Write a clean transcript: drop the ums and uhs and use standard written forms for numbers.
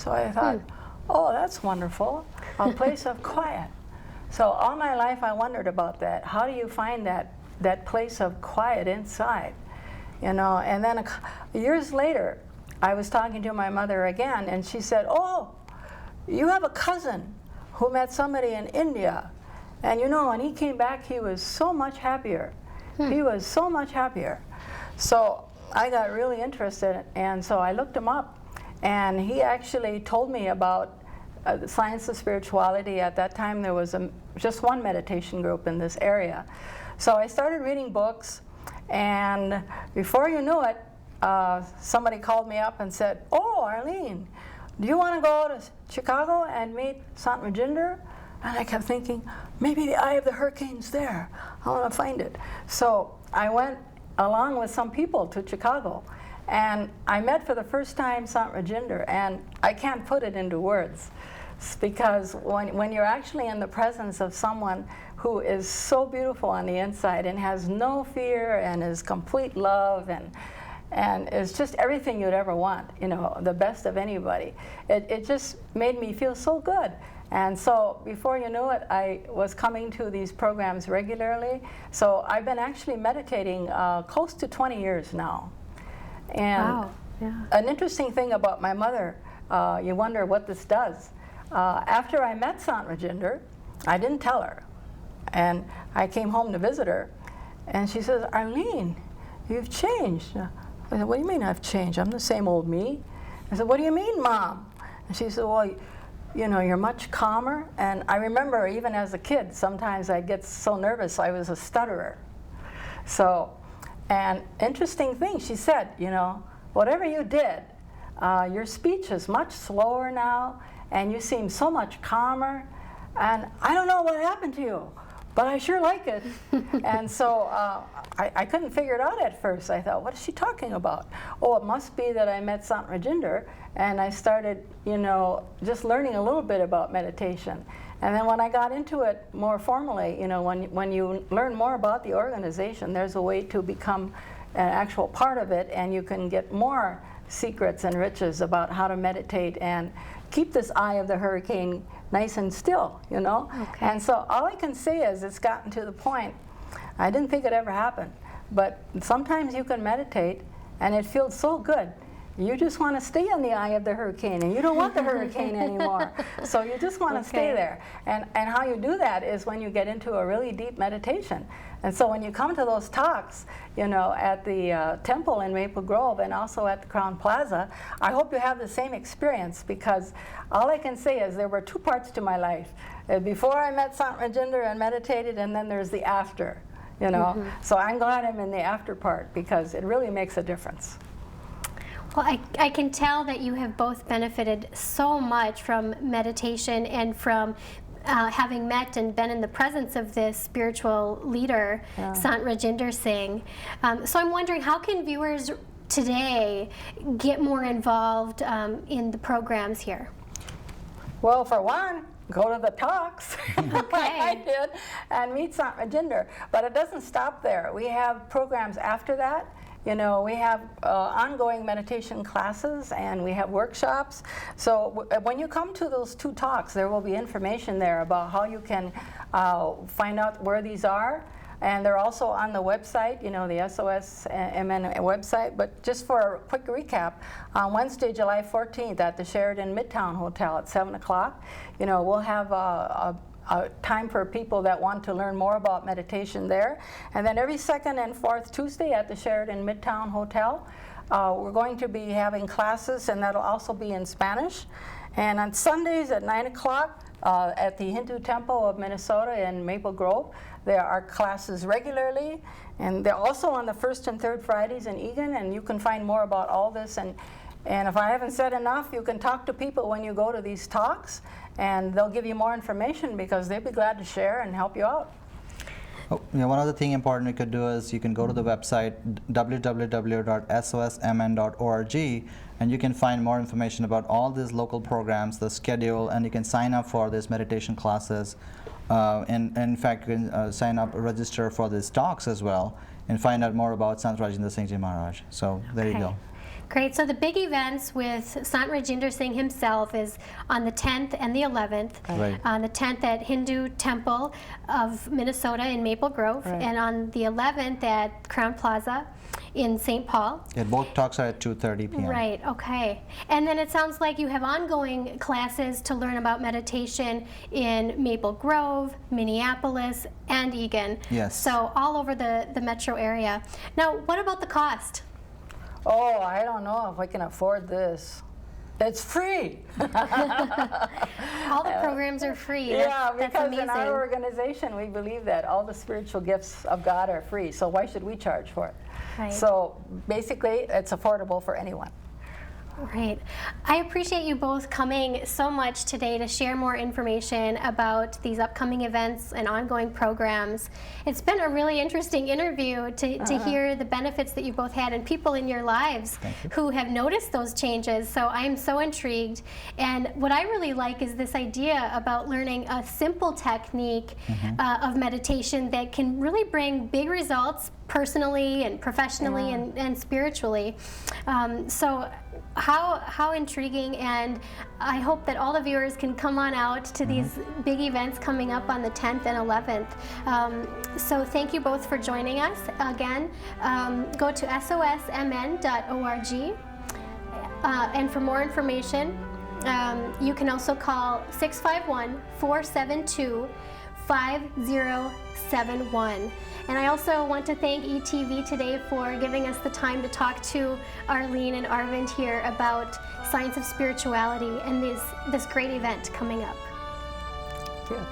So I thought, oh, that's wonderful, a place of quiet. So all my life I wondered about that. How do you find that place of quiet inside? You know, and then years later, I was talking to my mother again, and she said, oh, you have a cousin who met somebody in India. And you know, when he came back, he was so much happier. He was so much happier. So I got really interested, and so I looked him up, and he actually told me about the science of spirituality. At that time, there was just one meditation group in this area. So I started reading books, and before you knew it, somebody called me up and said, oh, Arlene, do you want to go to Chicago and meet Sant Rajinder? And I kept thinking, maybe the eye of the hurricane's there. I want to find it. So I went along with some people to Chicago, and I met for the first time Sant Rajinder, and I can't put it into words, because when you're actually in the presence of someone who is so beautiful on the inside and has no fear and is complete love and is just everything you'd ever want, you know, the best of anybody, it just made me feel so good. And so before you knew it, I was coming to these programs regularly. So I've been actually meditating close to 20 years now. And wow. Yeah. An interesting thing about my mother, you wonder what this does. After I met Sant Rajinder, I didn't tell her. And I came home to visit her, and she says, Arlene, you've changed. I said, what do you mean I've changed? I'm the same old me. I said, what do you mean, Mom? And she said, well, you know, you're much calmer. And I remember even as a kid, sometimes I'd get so nervous, I was a stutterer. So, and interesting thing, she said, you know, whatever you did, your speech is much slower now, and you seem so much calmer, and I don't know what happened to you, but I sure like it. And so I couldn't figure it out at first. I thought, what is she talking about? Oh, it must be that I met Sant Rajinder, and I started, you know, just learning a little bit about meditation. And then when I got into it more formally, you know, when you learn more about the organization, there's a way to become an actual part of it, and you can get more secrets and riches about how to meditate and keep this eye of the hurricane nice and still, you know? Okay. And so all I can say is it's gotten to the point, I didn't think it ever happened, but sometimes you can meditate and it feels so good. You just want to stay in the eye of the hurricane, and you don't want the hurricane anymore. So you just want to stay there. And how you do that is when you get into a really deep meditation. And so when you come to those talks, you know, at the temple in Maple Grove and also at the Crown Plaza, I hope you have the same experience, because all I can say is there were two parts to my life. Before I met Sant Rajinder and meditated, and then there's the after, you know. So I'm glad I'm in the after part, because it really makes a difference. Well, I can tell that you have both benefited so much from meditation and from having met and been in the presence of this spiritual leader, Sant Rajinder Singh. So I'm wondering, how can viewers today get more involved in the programs here? Well, for one, go to the talks, like I Okay. did, and meet Sant Rajinder. But it doesn't stop there. We have programs after that. You know, we have ongoing meditation classes, and we have workshops. So when you come to those two talks, there will be information there about how you can find out where these are. And they're also on the website, you know, the SOS MN website. But just for a quick recap, on Wednesday, July 14th at the Sheraton Midtown Hotel at 7 o'clock, you know, we'll have a time for people that want to learn more about meditation there. And then every second and fourth Tuesday at the Sheraton Midtown Hotel, we're going to be having classes, and that'll also be in Spanish. And on Sundays at 9 o'clock at the Hindu Temple of Minnesota in Maple Grove, there are classes regularly. And they're also on the first and third Fridays in Eagan, and you can find more about all this. And if I haven't said enough, you can talk to people when you go to these talks, and they'll give you more information, because they'd be glad to share and help you out. Oh, yeah, one other thing important you could do is you can go to the website www.sosmn.org, and you can find more information about all these local programs, the schedule, and you can sign up for these meditation classes. And in fact, you can sign up, register for these talks as well, and find out more about Sant Rajinder Singh Ji Maharaj. So there you go. Great. So the big events with Sant Rajinder Singh himself is on the 10th and the 11th. Right. On the 10th at Hindu Temple of Minnesota in Maple Grove, Right. and on the 11th at Crown Plaza in St. Paul. Yeah, both talks are at 2:30 p.m. Right, okay. And then it sounds like you have ongoing classes to learn about meditation in Maple Grove, Minneapolis, and Eagan. Yes. So all over the metro area. Now, what about the cost? Oh, I don't know if I can afford this. It's free. All the programs are free. Yeah, That's because amazing. in our organization we believe that all the spiritual gifts of God are free. So why should we charge for it? Right. So basically, it's affordable for anyone. Right. I appreciate you both coming so much today to share more information about these upcoming events and ongoing programs. It's been a really interesting interview to hear the benefits that you both had and people in your lives who have noticed those changes. So I'm so intrigued. And what I really like is this idea about learning a simple technique of meditation that can really bring big results personally and professionally and spiritually. So how intriguing, and I hope that all the viewers can come on out to these big events coming up on the 10th and 11th. So thank you both for joining us. Again, go to sosmn.org, and for more information, you can also call 651-472-5071. And I also want to thank ETV today for giving us the time to talk to Arlene and Arvind here about Science of Spirituality and this great event coming up. Thank you.